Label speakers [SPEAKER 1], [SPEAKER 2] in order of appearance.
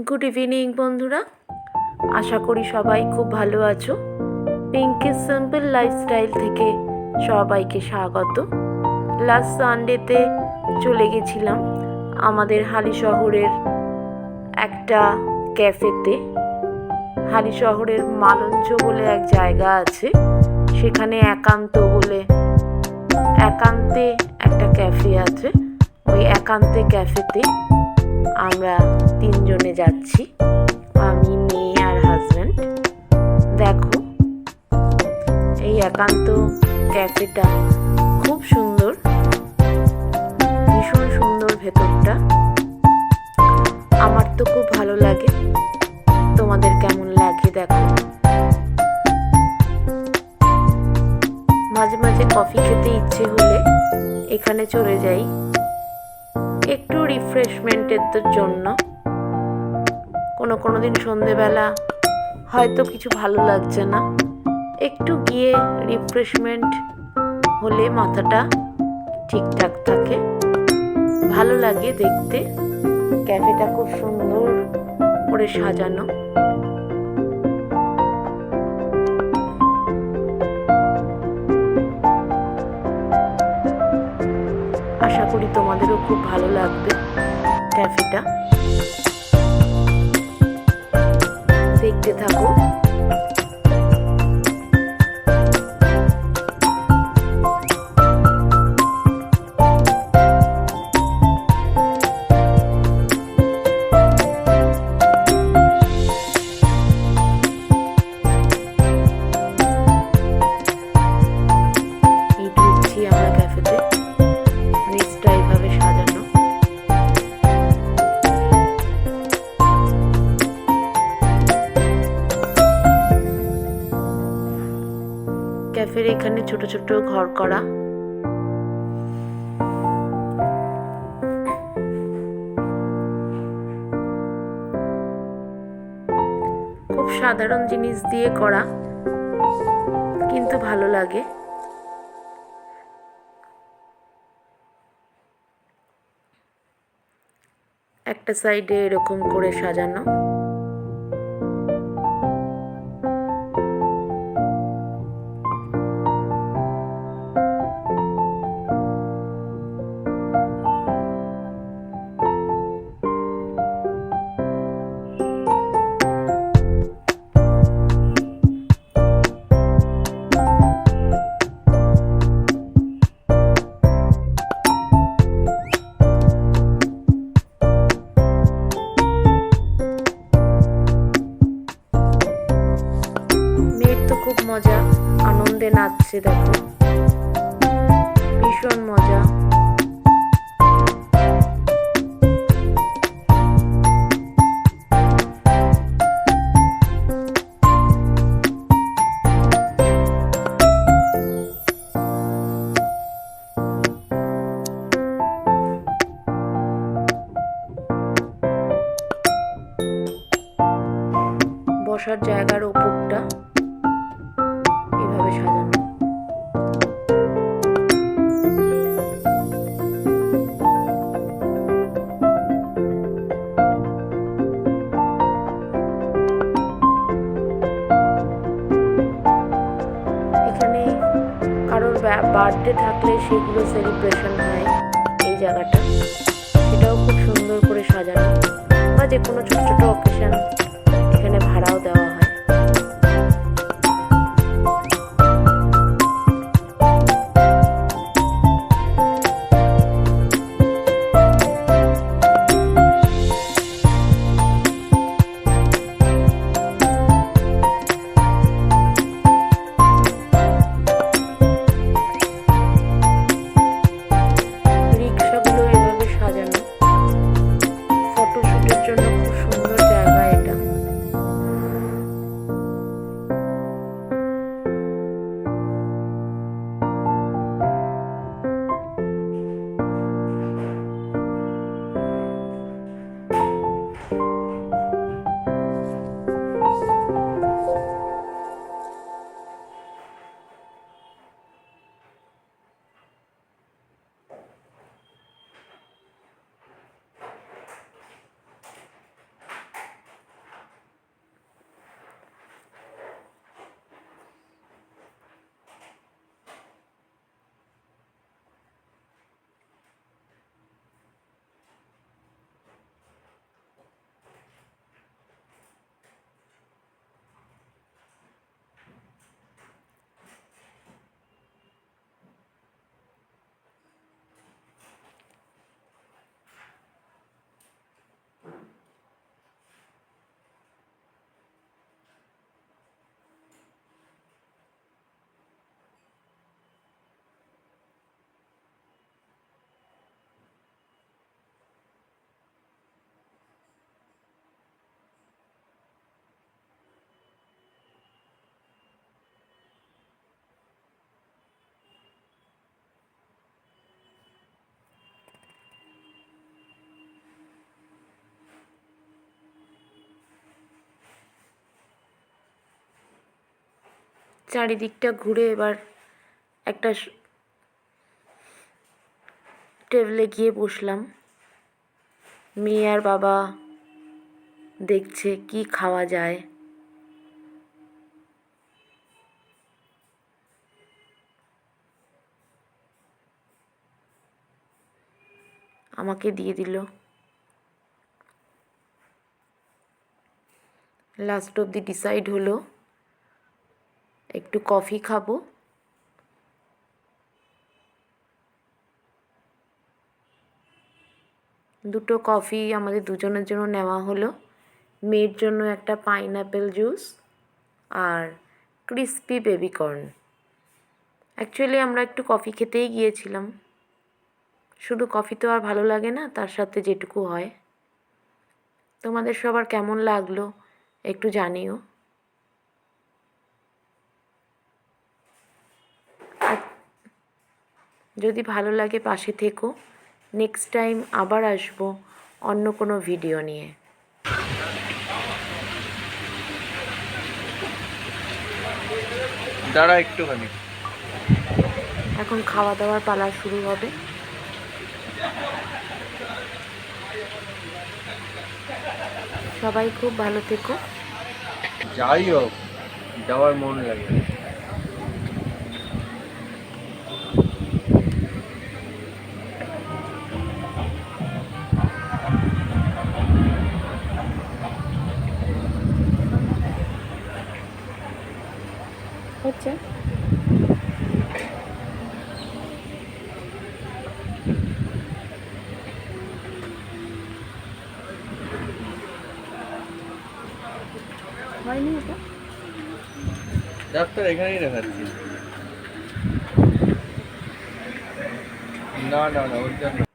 [SPEAKER 1] Good evening বন্ধুরা, আশা করি সবাই খুব ভালো আছো। পিঙ্কি সিম্পল লাইফস্টাইল থেকে সবাইকে স্বাগত। লাস্ট সানডেতে চলে গেছিলাম আমাদের হালিশহরের একটা ক্যাফেতে। হালিশহরের মালঞ্চ বলে এক জায়গা আছে, সেখানে একান্তে একটা ক্যাফে আছে। ওই একান্তে ক্যাফেতে আমরা তিনজনে যাচ্ছি, আমি, মেয়ে আর হাজব্যান্ড। দেখো, এই একান্ত ক্যাফেটা খুব সুন্দর, ভীষণ সুন্দর ভেতরটা। আমার তো খুব ভালো লাগে, তোমাদের কেমন লাগে দেখো। মাঝে মাঝে কফি খেতে ইচ্ছে হলে এখানে চলে যাই একটু রিফ্রেশমেন্টের জন্য। কোনো দিন সন্ধেবেলা হয়তো কিছু ভালো লাগছে না, একটু গিয়ে রিফ্রেশমেন্ট হলে মাথাটা ঠিকঠাক থাকে, ভালো লাগে দেখতে। ক্যাফেটা খুব সুন্দর করে সাজানো। আশা করি তোমাদেরও খুব ভালো লাগবে ক্যাফেটা, দেখতে থাকো। আমরা ক্যাফেতে নিচটা এইভাবে সাজানো। ক্যাফের এখানে ছোট ছোট ঘর করা, খুব সাধারণ জিনিস দিয়ে করা, কিন্তু ভালো লাগে। একটা সাইডে এরকম করে সাজানো। খুব মজা, আনন্দে নাচছে দেখো, ভীষণ মজা। বসার জায়গার ওপরটা এভাবে সাজানো। এখানে কারোর বার্থডে থাকলে সেগুলো সেলিব্রেশন হয় এই জায়গাটা, সেটাও খুব সুন্দর করে সাজানো। বা যে কোনো ছোট ছোট অকেশন এখানে ভাড়াও দেওয়া হয়। রিক্সাগুলো এভাবে সাজানো, ফটোশুটের জন্য খুব সুন্দর জায়গা এটা। চারিদিকটা ঘুরে এবার একটা টেবিলে গিয়ে বসলাম। মেয়ে আর বাবা দেখছে কি খাওয়া যায়। আমাকে দিয়ে দিল। লাস্ট অবধি ডিসাইড হলো একটু কফি খাবো। দুটো কফি আমাদের দুজনের জন্য নেওয়া হলো। মেয়ের জন্য একটা পাইনঅ্যাপেল জুস আর ক্রিস্পি বেবিকর্ন। অ্যাকচুয়ালি আমরা একটু কফি খেতেই গিয়েছিলাম, শুধু কফি তো আর ভালো লাগে না, তার সাথে যেটুকু হয়। তোমাদের সবার কেমন লাগলো একটু জানিও। আর যদি ভালো লাগে পাশে থেকো। নেক্সট টাইম আবার আসবো অন্য কোনো ভিডিও নিয়ে।
[SPEAKER 2] দাঁড়া একটুখানি।
[SPEAKER 1] এখন খাওয়া দাওয়ার পালা শুরু হবে। সবাই খুব ভালো থেকো।
[SPEAKER 2] যাই হোক, যাওয়ার মন লাগে।
[SPEAKER 1] হচ্ছে হয়নি এটা।
[SPEAKER 2] ডাক্তার এখানেই দেখাচ্ছি। না না না, ওর জন্য